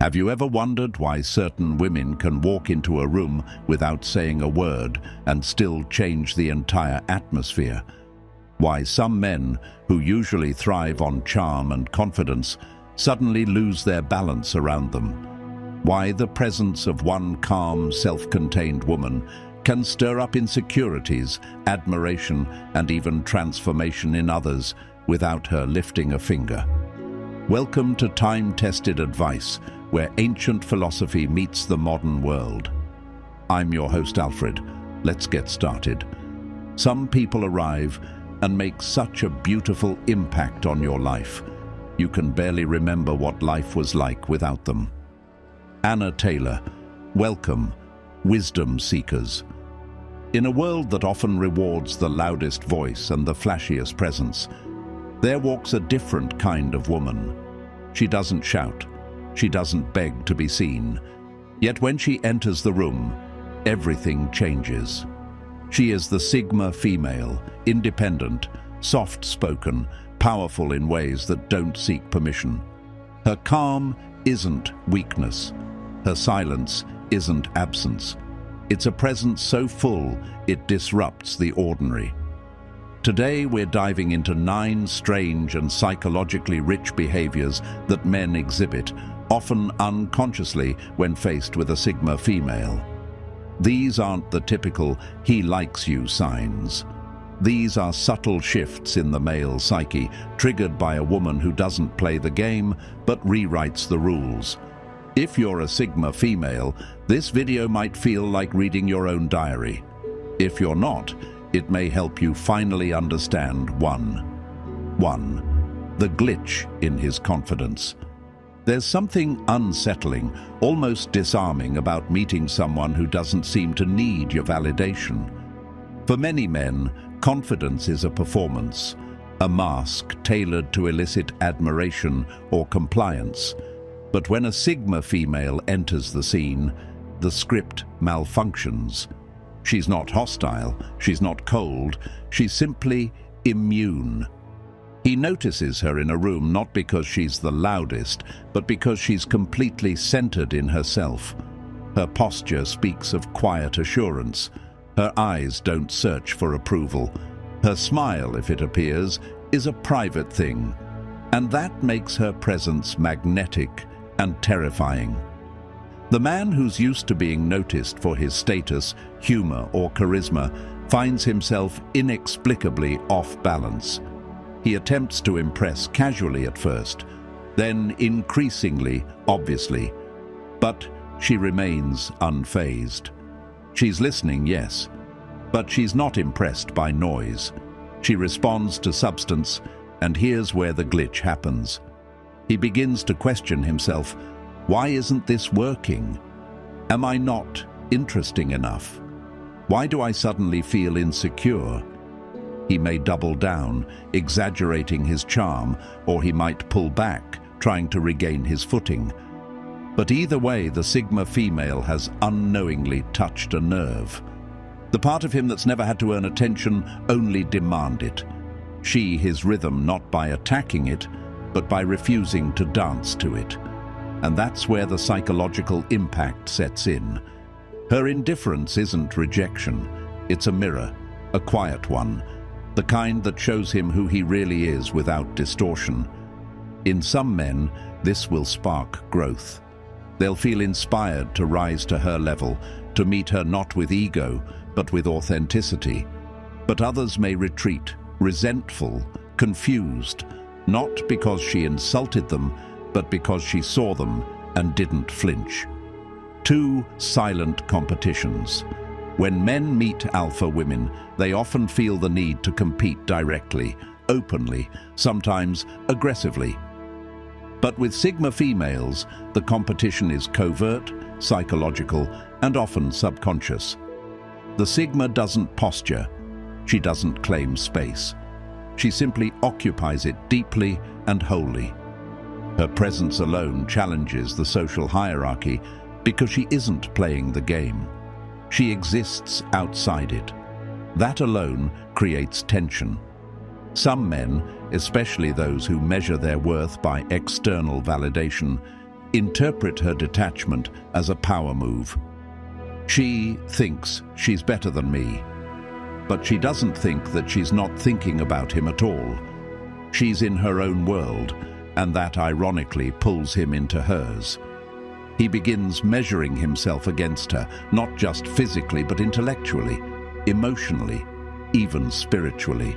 Have you ever wondered why certain women can walk into a room without saying a word and still change the entire atmosphere? Why some men, who usually thrive on charm and confidence, suddenly lose their balance around them? Why the presence of one calm, self-contained woman can stir up insecurities, admiration, and even transformation in others without her lifting a finger? Welcome to time-tested advice, where ancient philosophy meets the modern world. I'm your host, Alfred. Let's get started. Some people arrive and make such a beautiful impact on your life. You can barely remember what life was like without them. Anna Taylor, welcome, wisdom seekers. In a world that often rewards the loudest voice and the flashiest presence, there walks a different kind of woman. She doesn't shout. She doesn't beg to be seen. Yet when she enters the room, everything changes. She is the Sigma female, independent, soft-spoken, powerful in ways that don't seek permission. Her calm isn't weakness. Her silence isn't absence. It's a presence so full it disrupts the ordinary. Today we're diving into 9 strange and psychologically rich behaviors that men exhibit, often unconsciously when faced with a Sigma female. These aren't the typical "he likes you" signs. These are subtle shifts in the male psyche, triggered by a woman who doesn't play the game but rewrites the rules. If you're a Sigma female, this video might feel like reading your own diary. If you're not, it may help you finally understand 1. The glitch in his confidence. There's something unsettling, almost disarming about meeting someone who doesn't seem to need your validation. For many men, confidence is a performance, a mask tailored to elicit admiration or compliance. But when a Sigma female enters the scene, the script malfunctions. She's not hostile, she's not cold, she's simply immune. He notices her in a room not because she's the loudest, but because she's completely centered in herself. Her posture speaks of quiet assurance. Her eyes don't search for approval. Her smile, if it appears, is a private thing. And that makes her presence magnetic and terrifying. The man who's used to being noticed for his status, humor, or charisma finds himself inexplicably off balance. He attempts to impress casually at first, then increasingly obviously. But she remains unfazed. She's listening, yes, but she's not impressed by noise. She responds to substance, and here's where the glitch happens. He begins to question himself. Why isn't this working? Am I not interesting enough? Why do I suddenly feel insecure? He may double down, exaggerating his charm, or he might pull back, trying to regain his footing. But either way, the Sigma female has unknowingly touched a nerve. The part of him that's never had to earn attention only demand it. She his rhythm not by attacking it, but by refusing to dance to it. And that's where the psychological impact sets in. Her indifference isn't rejection, it's a mirror, a quiet one, the kind that shows him who he really is without distortion. In some men, this will spark growth. They'll feel inspired to rise to her level, to meet her not with ego, but with authenticity. But others may retreat, resentful, confused, not because she insulted them, but because she saw them and didn't flinch. 2 silent competitions. When men meet alpha women, they often feel the need to compete directly, openly, sometimes aggressively. But with Sigma females, the competition is covert, psychological, and often subconscious. The Sigma doesn't posture. She doesn't claim space. She simply occupies it deeply and wholly. Her presence alone challenges the social hierarchy because she isn't playing the game. She exists outside it. That alone creates tension. Some men, especially those who measure their worth by external validation, interpret her detachment as a power move. She thinks she's better than me, but she doesn't think that she's not thinking about him at all. She's in her own world, and that ironically pulls him into hers. He begins measuring himself against her, not just physically but intellectually, emotionally, even spiritually.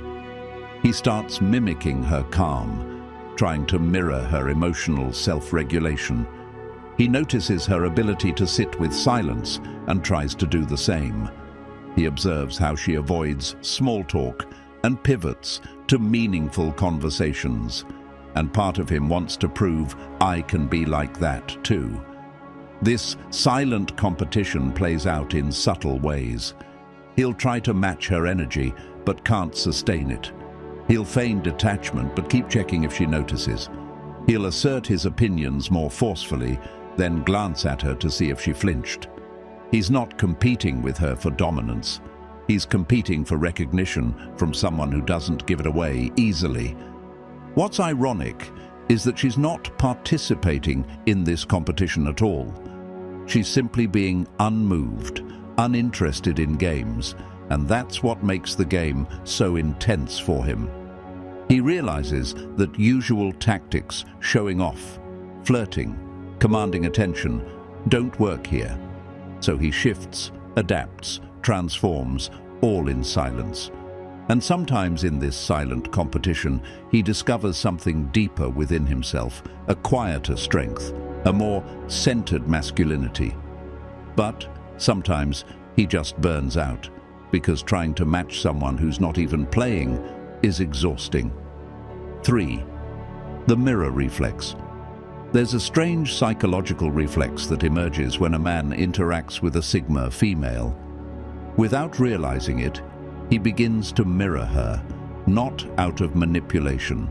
He starts mimicking her calm, trying to mirror her emotional self-regulation. He notices her ability to sit with silence and tries to do the same. He observes how she avoids small talk and pivots to meaningful conversations. And part of him wants to prove, I can be like that too. This silent competition plays out in subtle ways. He'll try to match her energy, but can't sustain it. He'll feign detachment, but keep checking if she notices. He'll assert his opinions more forcefully, then glance at her to see if she flinched. He's not competing with her for dominance. He's competing for recognition from someone who doesn't give it away easily. What's ironic is that she's not participating in this competition at all. She's simply being unmoved, uninterested in games, and that's what makes the game so intense for him. He realizes that usual tactics, showing off, flirting, commanding attention, don't work here. So he shifts, adapts, transforms, all in silence. And sometimes in this silent competition, he discovers something deeper within himself, a quieter strength, a more centered masculinity. But sometimes he just burns out, because trying to match someone who's not even playing is exhausting. 3. The mirror reflex. There's a strange psychological reflex that emerges when a man interacts with a Sigma female. Without realizing it, he begins to mirror her, not out of manipulation,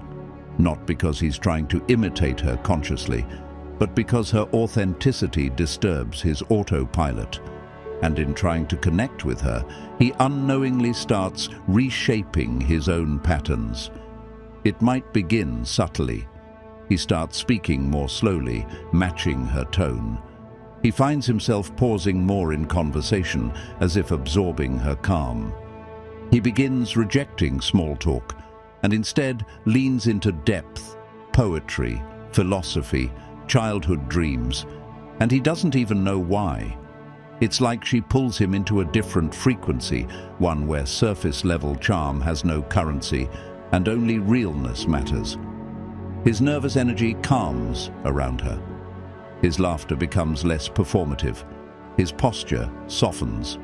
not because he's trying to imitate her consciously, but because her authenticity disturbs his autopilot. And in trying to connect with her, he unknowingly starts reshaping his own patterns. It might begin subtly. He starts speaking more slowly, matching her tone. He finds himself pausing more in conversation, as if absorbing her calm. He begins rejecting small talk, and instead leans into depth, poetry, philosophy, childhood dreams, and he doesn't even know why. It's like she pulls him into a different frequency, one where surface-level charm has no currency, and only realness matters. His nervous energy calms around her. His laughter becomes less performative. His posture softens.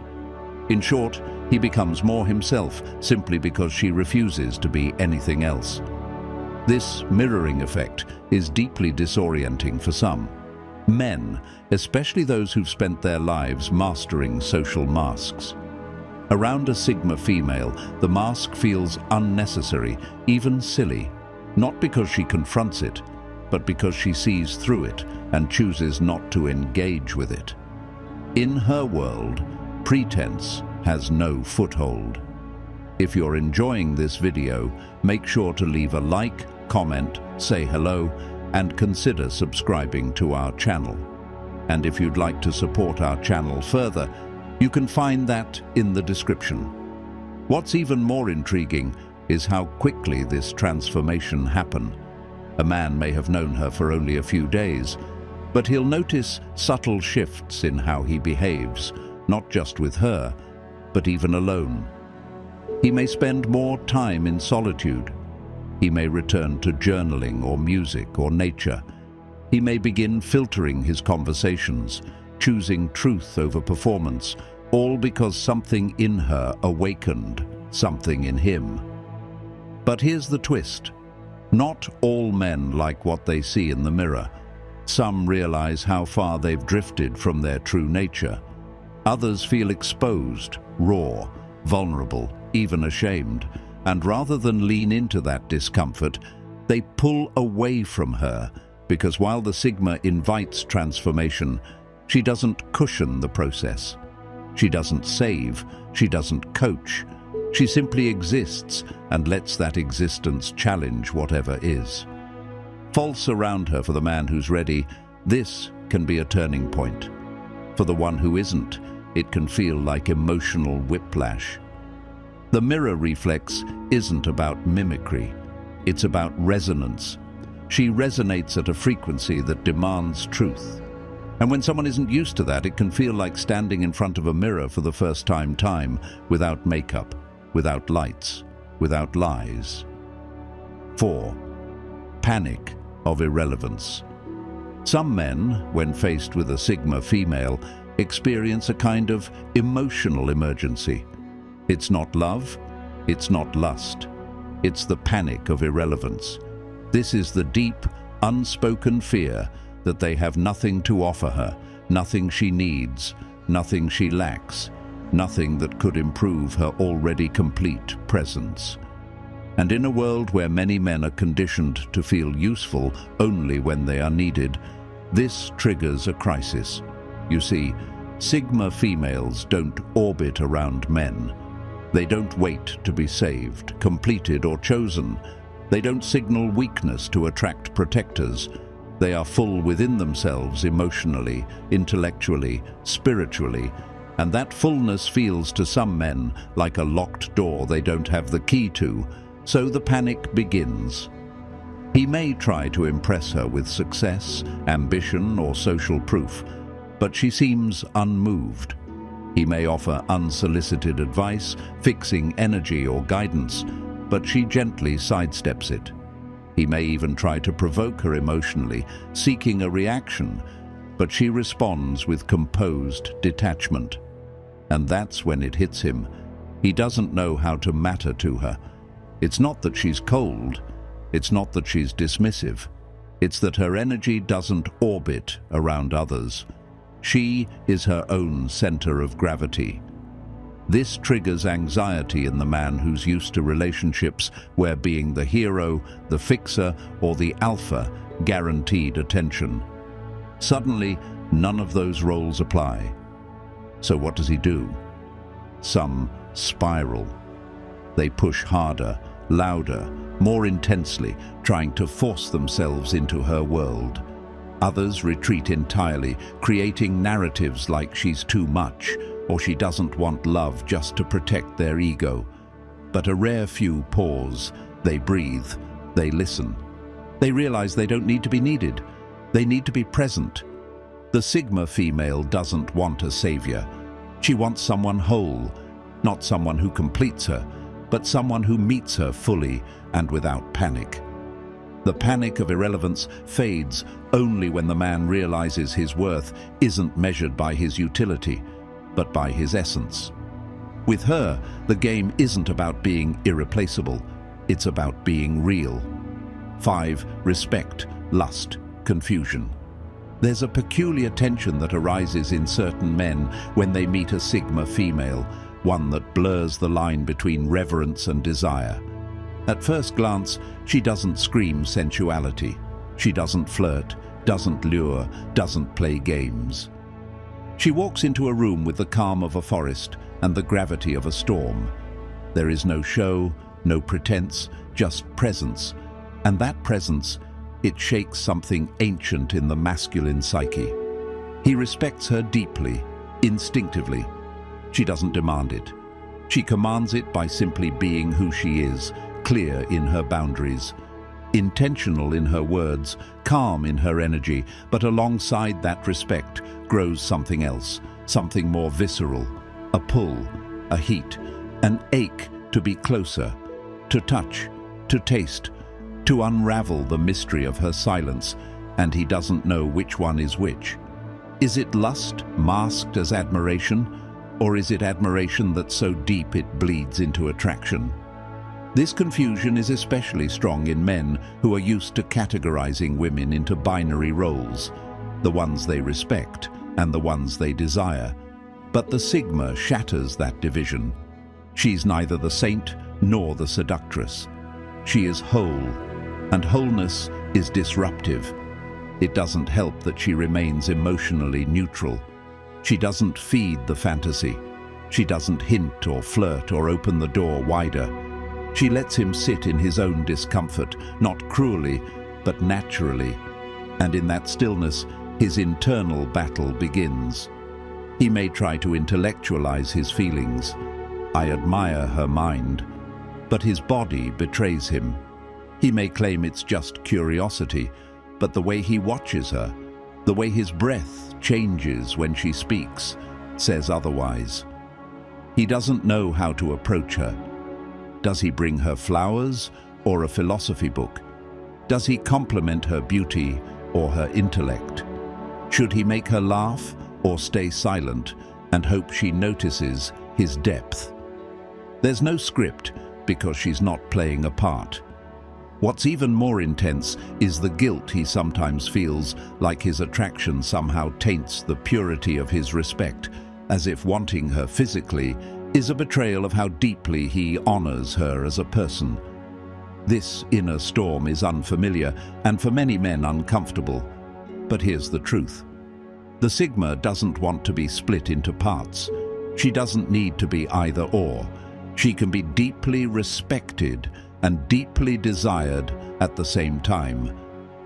In short, he becomes more himself simply because she refuses to be anything else. This mirroring effect is deeply disorienting for some. Men, especially those who've spent their lives mastering social masks. Around a Sigma female, the mask feels unnecessary, even silly, not because she confronts it, but because she sees through it and chooses not to engage with it. In her world, pretense has no foothold. If you're enjoying this video, make sure to leave a like, comment, say hello, and consider subscribing to our channel. And if you'd like to support our channel further, you can find that in the description. What's even more intriguing is how quickly this transformation happened. A man may have known her for only a few days, but he'll notice subtle shifts in how he behaves, not just with her, but even alone. He may spend more time in solitude. He may return to journaling or music or nature. He may begin filtering his conversations, choosing truth over performance, all because something in her awakened, something in him. But here's the twist. Not all men like what they see in the mirror. Some realize how far they've drifted from their true nature. Others feel exposed, raw, vulnerable, even ashamed, and rather than lean into that discomfort, they pull away from her, because while the Sigma invites transformation, she doesn't cushion the process. She doesn't save, she doesn't coach. She simply exists and lets that existence challenge whatever is. False around her for the man who's ready, This can be a turning point. For the one who isn't, it can feel like emotional whiplash. The mirror reflex isn't about mimicry. It's about resonance. She resonates at a frequency that demands truth. And when someone isn't used to that, it can feel like standing in front of a mirror for the first time, without makeup, without lights, without lies. 4. Panic of irrelevance. Some men, when faced with a Sigma female, experience a kind of emotional emergency. It's not love, it's not lust. It's the panic of irrelevance. This is the deep, unspoken fear that they have nothing to offer her, nothing she needs, nothing she lacks, nothing that could improve her already complete presence. And in a world where many men are conditioned to feel useful only when they are needed, this triggers a crisis. You see, Sigma females don't orbit around men. They don't wait to be saved, completed, or chosen. They don't signal weakness to attract protectors. They are full within themselves emotionally, intellectually, spiritually, and that fullness feels to some men like a locked door they don't have the key to, so the panic begins. He may try to impress her with success, ambition, or social proof, but she seems unmoved. He may offer unsolicited advice, fixing energy or guidance, but she gently sidesteps it. He may even try to provoke her emotionally, seeking a reaction, but she responds with composed detachment. And that's when it hits him. He doesn't know how to matter to her. It's not that she's cold. It's not that she's dismissive. It's that her energy doesn't orbit around others. She is her own center of gravity. This triggers anxiety in the man who's used to relationships where being the hero, the fixer, or the alpha guaranteed attention. Suddenly, none of those roles apply. So what does he do? Some spiral. They push harder, louder, more intensely, trying to force themselves into her world. Others retreat entirely, creating narratives like she's too much, or she doesn't want love just to protect their ego. But a rare few pause, they breathe, they listen. They realize they don't need to be needed. They need to be present. The Sigma female doesn't want a savior. She wants someone whole, not someone who completes her, but someone who meets her fully and without panic. The panic of irrelevance fades only when the man realizes his worth isn't measured by his utility, but by his essence. With her, the game isn't about being irreplaceable, it's about being real. 5. Respect, lust, confusion. There's a peculiar tension that arises in certain men when they meet a Sigma female, one that blurs the line between reverence and desire. At first glance, she doesn't scream sensuality. She doesn't flirt, doesn't lure, doesn't play games. She walks into a room with the calm of a forest and the gravity of a storm. There is no show, no pretense, just presence. And that presence, it shakes something ancient in the masculine psyche. He respects her deeply, instinctively. She doesn't demand it. She commands it by simply being who she is, clear in her boundaries, intentional in her words, calm in her energy, but alongside that respect grows something else, something more visceral, a pull, a heat, an ache to be closer, to touch, to taste, to unravel the mystery of her silence, and he doesn't know which one is which. Is it lust masked as admiration, or is it admiration that's so deep it bleeds into attraction? This confusion is especially strong in men who are used to categorizing women into binary roles, the ones they respect and the ones they desire. But the Sigma shatters that division. She's neither the saint nor the seductress. She is whole, and wholeness is disruptive. It doesn't help that she remains emotionally neutral. She doesn't feed the fantasy. She doesn't hint or flirt or open the door wider. She lets him sit in his own discomfort, not cruelly, but naturally. And in that stillness, his internal battle begins. He may try to intellectualize his feelings. I admire her mind. But his body betrays him. He may claim it's just curiosity, but the way he watches her, the way his breath changes when she speaks, says otherwise. He doesn't know how to approach her. Does he bring her flowers or a philosophy book? Does he compliment her beauty or her intellect? Should he make her laugh or stay silent and hope she notices his depth? There's no script because she's not playing a part. What's even more intense is the guilt he sometimes feels, like his attraction somehow taints the purity of his respect, as if wanting her physically is a betrayal of how deeply he honors her as a person. This inner storm is unfamiliar and for many men uncomfortable. But here's the truth. The Sigma doesn't want to be split into parts. She doesn't need to be either or. She can be deeply respected and deeply desired at the same time.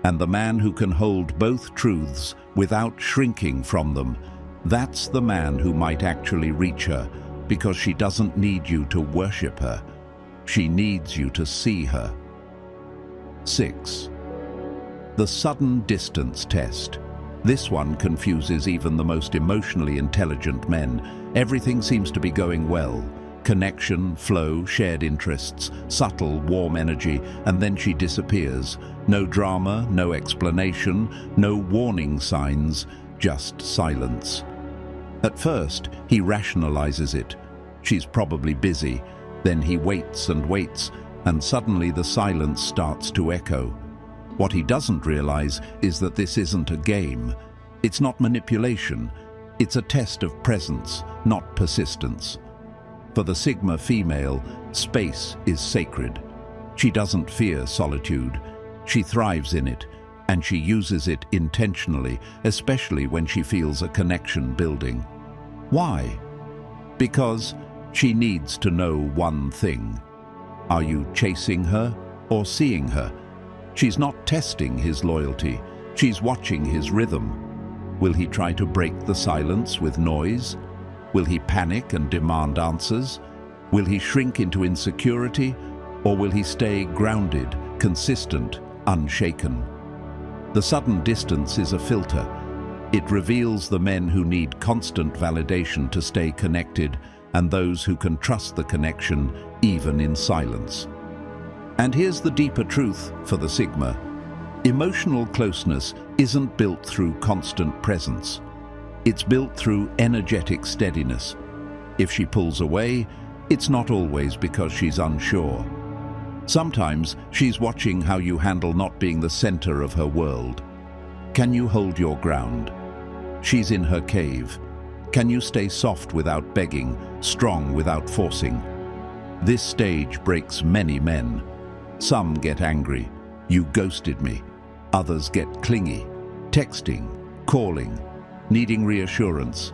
And the man who can hold both truths without shrinking from them, that's the man who might actually reach her, because she doesn't need you to worship her. She needs you to see her. 6. The sudden distance test. This one confuses even the most emotionally intelligent men. Everything seems to be going well. Connection, flow, shared interests, subtle, warm energy, and then she disappears. No drama, no explanation, no warning signs, just silence. At first, he rationalizes it. She's probably busy. Then he waits, and suddenly the silence starts to echo. What he doesn't realize is that this isn't a game. It's not manipulation. It's a test of presence, not persistence. For the Sigma female, space is sacred. She doesn't fear solitude. She thrives in it, and she uses it intentionally, especially when she feels a connection building. Why? Because she needs to know one thing. Are you chasing her or seeing her? She's not testing his loyalty. She's watching his rhythm. Will he try to break the silence with noise? Will he panic and demand answers? Will he shrink into insecurity? Or will he stay grounded, consistent, unshaken? The sudden distance is a filter. It reveals the men who need constant validation to stay connected and those who can trust the connection even in silence. And here's the deeper truth for the Sigma. Emotional closeness isn't built through constant presence. It's built through energetic steadiness. If she pulls away, it's not always because she's unsure. Sometimes she's watching how you handle not being the center of her world. Can you hold your ground? She's in her cave. Can you stay soft without begging, strong without forcing? This stage breaks many men. Some get angry. You ghosted me. Others get clingy, texting, calling, needing reassurance,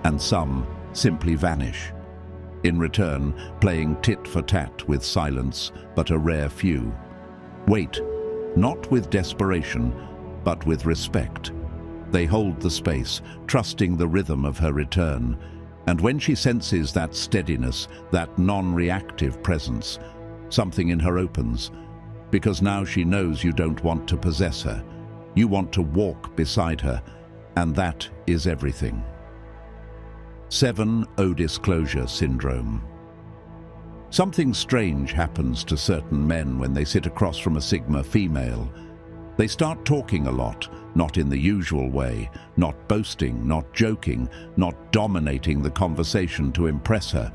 and some simply vanish. In return, playing tit for tat with silence, but a rare few. Wait, not with desperation, but with respect. They hold the space, trusting the rhythm of her return. And when she senses that steadiness, that non-reactive presence, something in her opens, because now she knows you don't want to possess her. You want to walk beside her, and that is everything. 7. O-disclosure syndrome. Something strange happens to certain men when they sit across from a Sigma female. They start talking a lot, not in the usual way, not boasting, not joking, not dominating the conversation to impress her.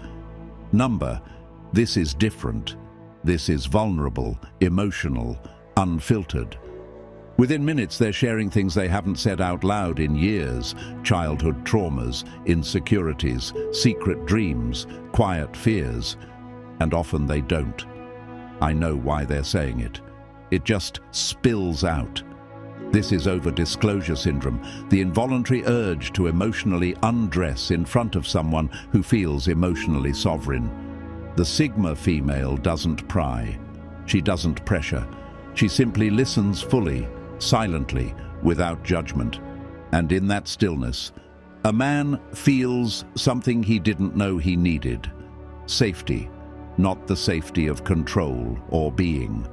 This is different. This is vulnerable, emotional, unfiltered. Within minutes, they're sharing things they haven't said out loud in years: childhood traumas, insecurities, secret dreams, quiet fears. And often they don't. I know why they're saying it. It just spills out. This is over-disclosure syndrome, the involuntary urge to emotionally undress in front of someone who feels emotionally sovereign. The Sigma female doesn't pry. She doesn't pressure. She simply listens fully, silently, without judgment. And in that stillness, a man feels something he didn't know he needed. Safety, not the safety of control or being.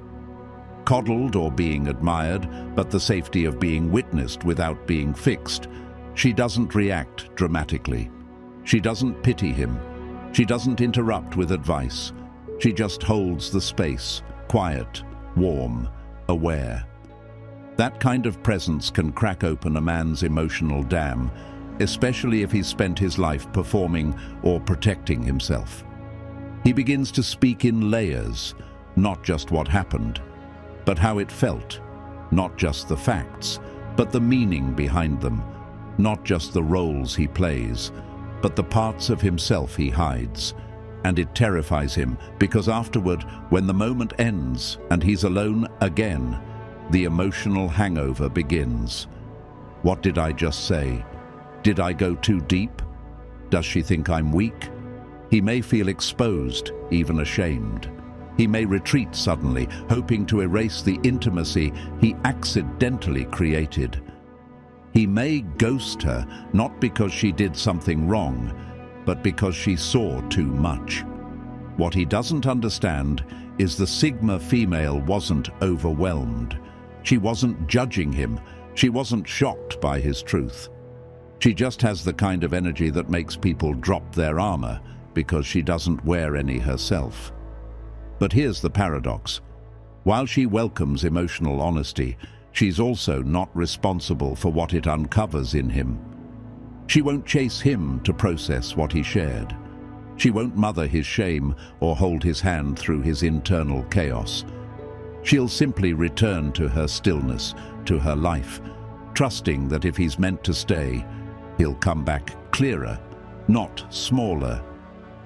Coddled or being admired, but the safety of being witnessed without being fixed. She doesn't react dramatically. She doesn't pity him. She doesn't interrupt with advice. She just holds the space, quiet, warm, aware. That kind of presence can crack open a man's emotional dam, especially if he's spent his life performing or protecting himself. He begins to speak in layers, not just what happened, but how it felt, not just the facts, but the meaning behind them, not just the roles he plays, but the parts of himself he hides. And it terrifies him because afterward, when the moment ends and he's alone again, the emotional hangover begins. What did I just say? Did I go too deep? Does she think I'm weak? He may feel exposed, even ashamed. He may retreat suddenly, hoping to erase the intimacy he accidentally created. He may ghost her, not because she did something wrong, but because she saw too much. What he doesn't understand is the Sigma female wasn't overwhelmed. She wasn't judging him. She wasn't shocked by his truth. She just has the kind of energy that makes people drop their armor because she doesn't wear any herself. But here's the paradox. While she welcomes emotional honesty, she's also not responsible for what it uncovers in him. She won't chase him to process what he shared. She won't mother his shame or hold his hand through his internal chaos. She'll simply return to her stillness, to her life, trusting that if he's meant to stay, he'll come back clearer, not smaller.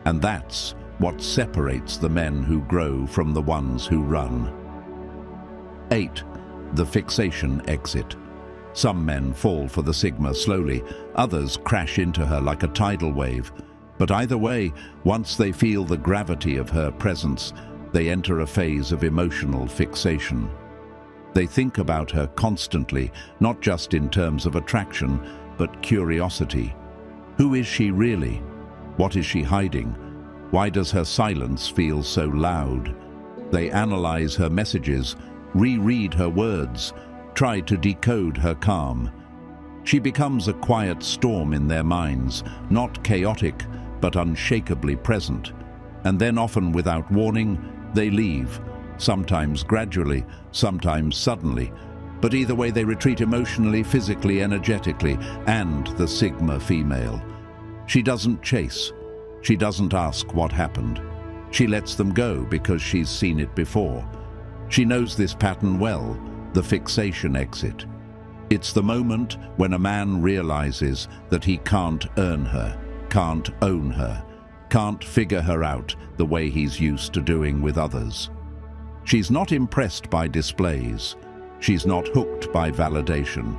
And that's what separates the men who grow from the ones who run. 8. The fixation exit. Some men fall for the Sigma slowly, others crash into her like a tidal wave. But either way, once they feel the gravity of her presence, they enter a phase of emotional fixation. They think about her constantly, not just in terms of attraction, but curiosity. Who is she really? What is she hiding? Why does her silence feel so loud? They analyze her messages, reread her words, try to decode her calm. She becomes a quiet storm in their minds, not chaotic, but unshakably present. And then, often without warning, they leave, sometimes gradually, sometimes suddenly. But either way, they retreat emotionally, physically, energetically, and the Sigma female. She doesn't chase. She doesn't ask what happened. She lets them go because she's seen it before. She knows this pattern well, the fixation exit. It's the moment when a man realizes that he can't earn her, can't own her, can't figure her out the way he's used to doing with others. She's not impressed by displays. She's not hooked by validation.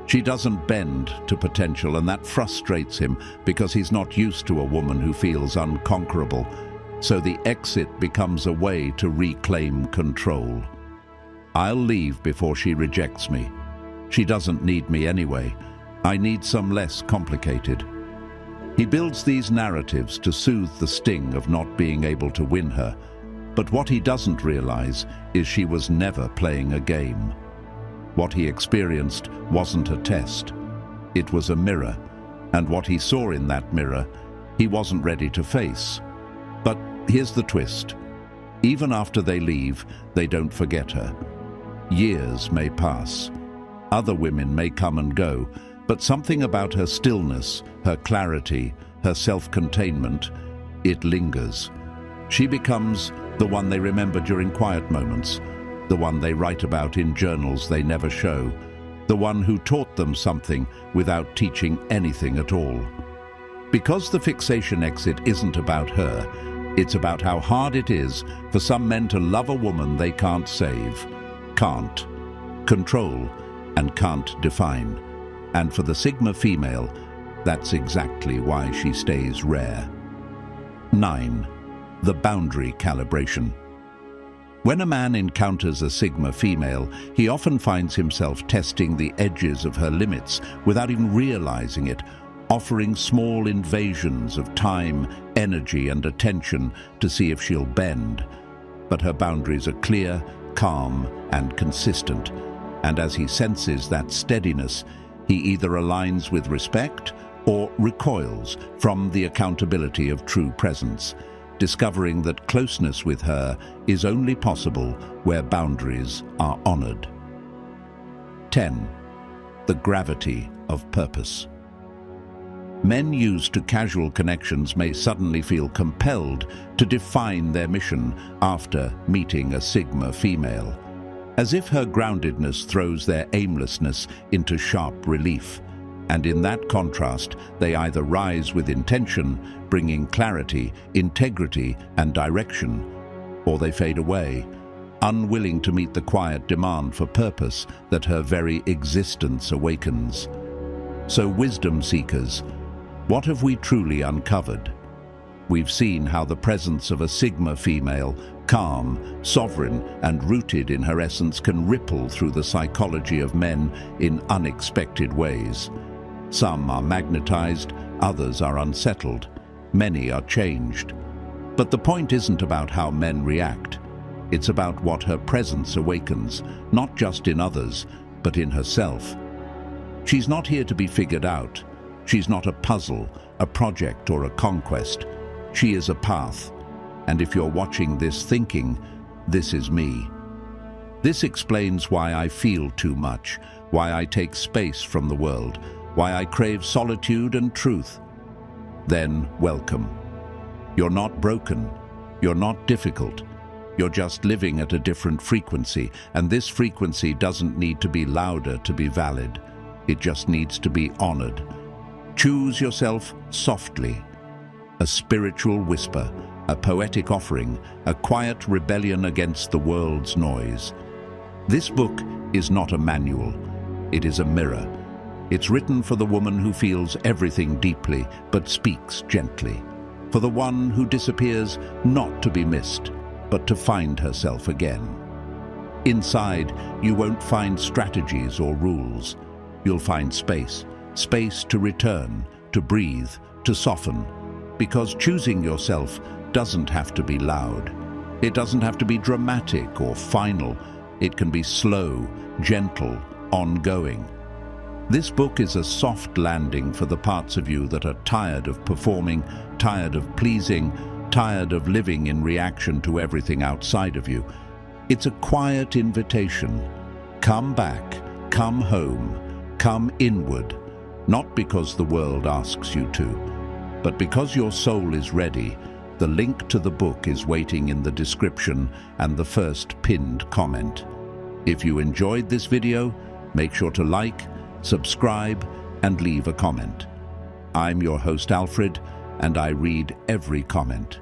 She doesn't bend to potential, and that frustrates him because he's not used to a woman who feels unconquerable. So the exit becomes a way to reclaim control. I'll leave before she rejects me. She doesn't need me anyway. I need some less complicated. He builds these narratives to soothe the sting of not being able to win her. But what he doesn't realize is she was never playing a game. What he experienced wasn't a test. It was a mirror. And what he saw in that mirror, he wasn't ready to face. But here's the twist. Even after they leave, they don't forget her. Years may pass. Other women may come and go, but something about her stillness, her clarity, her self-containment, it lingers. She becomes the one they remember during quiet moments, the one they write about in journals they never show, the one who taught them something without teaching anything at all. Because the fixation exit isn't about her, it's about how hard it is for some men to love a woman they can't save, can't control, and can't define. And for the Sigma female, that's exactly why she stays rare. 9. The boundary calibration. When a man encounters a Sigma female, he often finds himself testing the edges of her limits without even realizing it, offering small invasions of time, energy, and attention to see if she'll bend. But her boundaries are clear, calm, and consistent. And as he senses that steadiness, he either aligns with respect or recoils from the accountability of true presence, discovering that closeness with her is only possible where boundaries are honored. 10. The gravity of purpose. Men used to casual connections may suddenly feel compelled to define their mission after meeting a Sigma female, as if her groundedness throws their aimlessness into sharp relief. And in that contrast, they either rise with intention, bringing clarity, integrity, and direction, or they fade away, unwilling to meet the quiet demand for purpose that her very existence awakens. So, wisdom seekers, what have we truly uncovered? We've seen how the presence of a Sigma female, calm, sovereign, and rooted in her essence, can ripple through the psychology of men in unexpected ways. Some are magnetized, others are unsettled, many are changed. But the point isn't about how men react. It's about what her presence awakens, not just in others, but in herself. She's not here to be figured out. She's not a puzzle, a project, or a conquest. She is a path. And if you're watching this thinking, this is me. This explains why I feel too much, why I take space from the world, why I crave solitude and truth. Then welcome. You're not broken. You're not difficult. You're just living at a different frequency, and this frequency doesn't need to be louder to be valid. It just needs to be honored. Choose yourself softly. A spiritual whisper, a poetic offering, a quiet rebellion against the world's noise. This book is not a manual. It is a mirror. It's written for the woman who feels everything deeply but speaks gently. For the one who disappears not to be missed, but to find herself again. Inside, you won't find strategies or rules. You'll find space. Space to return, to breathe, to soften. Because choosing yourself doesn't have to be loud. It doesn't have to be dramatic or final. It can be slow, gentle, ongoing. This book is a soft landing for the parts of you that are tired of performing, tired of pleasing, tired of living in reaction to everything outside of you. It's a quiet invitation. Come back, come home, come inward, not because the world asks you to, but because your soul is ready. The link to the book is waiting in the description and the first pinned comment. If you enjoyed this video, make sure to like, subscribe, and leave a comment. I'm your host, Alfred, and I read every comment.